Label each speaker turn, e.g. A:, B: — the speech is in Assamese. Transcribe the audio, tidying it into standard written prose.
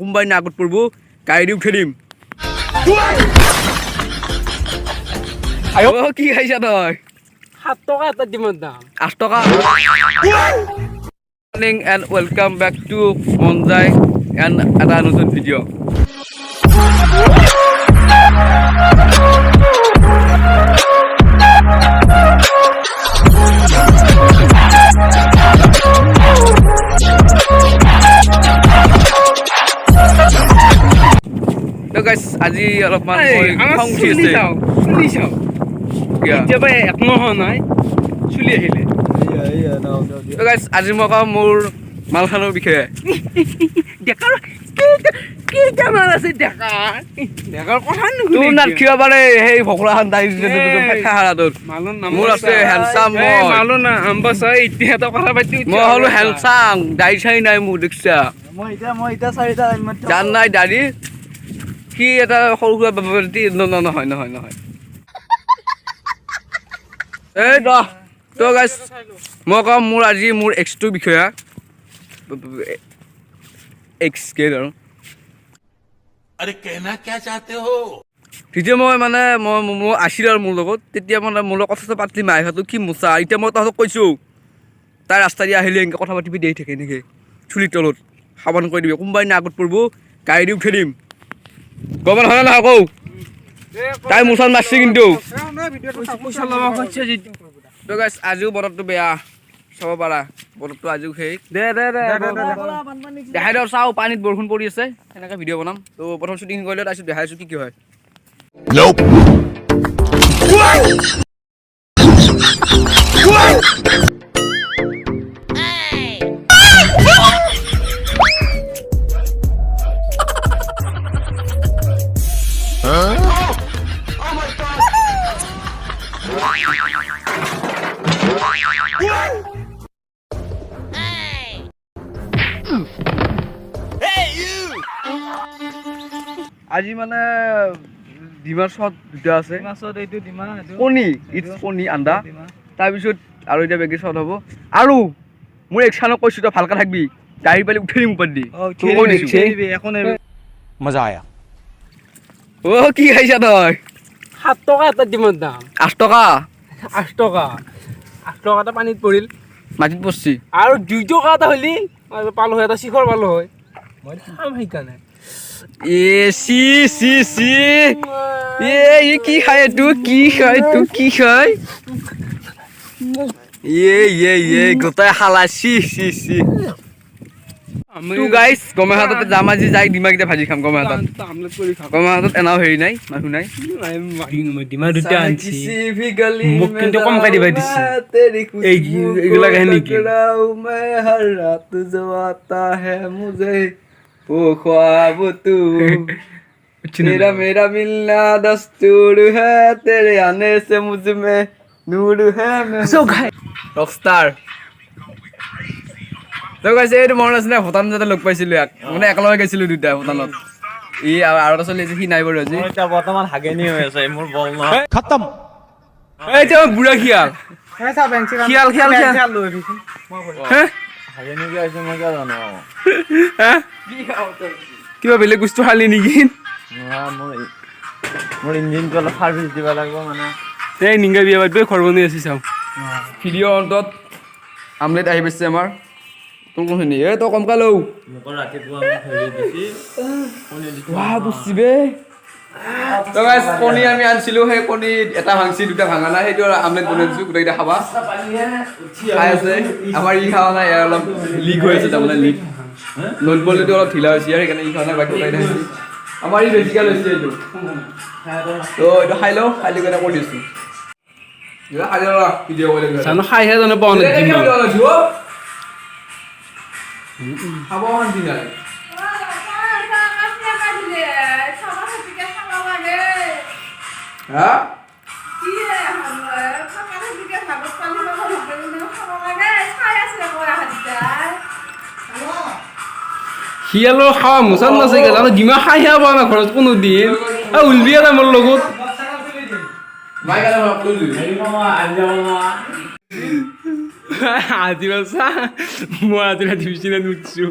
A: কোনবাই না আগত পড়ব গাড়ি উঠে দিম ও কি খাইছা তই
B: 7 টকা এটা দিমৰ দাম
A: 8 টকা morning and welcome back to Monjai and এটা নতুন ভিডিও তো গাইস আজি অলপমান খং উঠিছে
B: শুনি চাও এতিয়া এক নহ নাই চুলি আহিলে
A: তো গাইস আজি মই কম মোৰ মালখানৰ বিষয়ে
B: দেখাৰ কি জামান আছে দেখাৰ কথা নুশুনি
A: তোৰ নাট কিবা পাৰে সেই ভকৰাখান দাই হাৰাটোত মোৰ আছে হ্যান্ডসাম মই
B: মালো না আম্বাসা এতিয়া তো কথা পাতি
A: মই হলো হ্যান্ডসাম দাই চাই নাই মোৰ দেখছা
C: মই এটা চাৰিটা লাইন মাত্ৰ
A: জান নাই দাড়ি কি এটা সৰু সৰু বাবতি নহয় নহয় নহয় এই দ তো গাইস মই কম মোৰ আজি মোৰ X2 বিষয়া X কে আৰু
D: अरे कहना क्या चाहते हो
A: তেতিয়া মই মানে মই আছিল আৰু মোৰ লগত তেতিয়া মানে মোৰ লগত কথা পাতি মাই হাতো কি মুচা এতিয়া মই তাহতক কৈছো তাৰ ৰাস্তা দি আহিলে এনেকৈ কথা পাতিবি দেই থাকে নেকি চুলি তলত সাবান কৰি দিবি কোনবাই না আগত পড়ব গাড়ী উঠে দিম গমন হয় না কও তাই মুছান মাৰছি কিন্তু
B: পইচা লবা হচ্ছে
A: তো গাইস আজিও বতৰটো বেয়া চাব পাৰা বতৰটো আজিও সেই দেখাই দিওঁ চাওঁ পানীত বৰষুণ পৰি আছে এনেকৈ ভিডিঅ' বনাম তো প্ৰথম শ্বুটিং কৰিলে তাৰপিছত দেখাইছোঁ কি হয়
D: Nope.
A: আজি মানে ডিমাৰ শট দুটা আছে
C: মাছত এইটো দিমা
A: কণী ইটছ কণী আন্দা তাৰপিছত আৰু এতিয়া বেগী শট হ'ব আৰু মোৰ একশানক কৈছোঁ তই ভালকৈ থাকবি গাড়ী পালি উঠি দিম ওপৰত দি
C: এখন
D: मजा आया
A: অ কি খাইছা তই
B: 7 টকা এটা দিমৰ দাম
A: 8 টকা
B: 8 টকা 8 টকা এটা পানীত পৰিল
A: মাটিত পৰছি
B: আৰু 2 টকা এটা হলি পালো হয় এটা শিখৰ পালো হয় মই খাম সেইকাৰণে
A: এ সি সি সি ये কি খায় তু কি খায় ये গোটাই খালা সি তু গাইস গমে হাততে জাম আজি যাই ডিমা কিটা ভাজি খাম গমে হাতত
B: আমলেট কৰি খাম
A: গমে হাতত এনাও হেৰি নাই মানুহ নাই
B: ডিমা দুটা আনছি মোক কিন্তু কম কাই দিবা দিছি এইগুলা কাহিনী কি
A: मैं हर रात जो आता है मुझे वो ख्वाब तू तेरा मेरा मिलना दस्तूर है तेरे आने से मुझ में नूर है मैं
B: सो गाइस
A: रॉकस्टार তো গাইস এই মন আছে না ভটান যেটা লগ পাইছিলো মানে একলগে গৈছিলো দুটা ভটানত ই আৰু এটা চলি আছে সি নাই বাৰু আজি
C: এতিয়া বৰ্তমান হাগেনি হৈ আছে মোৰ বল নহয়
D: खत्म
A: এই যে বুঢ়া খিয়াল
C: হে সা বেঞ্চি
A: খিয়াল হে
C: হাগেনি কি আছে মই কি জানো
A: হে কিবা বেলেগ বস্তু খালি নেকি
C: মোৰ ইঞ্জিনটো অলপ সাৰ্ভিচ দিব লাগিব মানে
A: এই নিংগা বিয়া বাদ ঘৰ বনাই আছি চাওঁ ভিডিঅ' অন্তত আমলেট আহি পাইছে আমাৰ তোৰ কোন শুনি এই তই কমকা লও
C: মোক ৰাতিপুৱা মই হেৰি দিছি কণী দিছি
A: ৱাহ বুজিবে তো গাইস কণী আমি আনছিলো সেই কণী এটা ভাঙছি দুটা ভাঙা নাই সেইটো আমলেট বনাইছো গোটেইটা খাবা খাই আছে আমাৰ ই খাৱা নাই ইয়াৰ অলপ লিক হৈ আছে তাৰমানে লিক নোট বলটো অলপ ঢিলা হৈছে ইয়াৰ সেইকাৰণে ই খাৱা নাই বাকী খাই আছে আমাৰ ই বেছিকৈ লৈছে এইটো তো এইটো খাই লওঁ খাই লৈ কিনে কৰি দিছোঁ খাই লওঁ ভিডিঅ' কৰি
B: জানো খাইহে জানো পাওঁ
A: খাব শান্তি নাই হা
B: শিয়ালৰ খাৱা মুচান নাছে জানো ডিমা খাইহে পাওঁ না ঘৰত কোনো দিন উলবি এটা মোৰ লগত
A: মাই গালে আপলোড
B: আজি বাছা মই আজি ৰাতি বিচনাত নুঠিছোঁ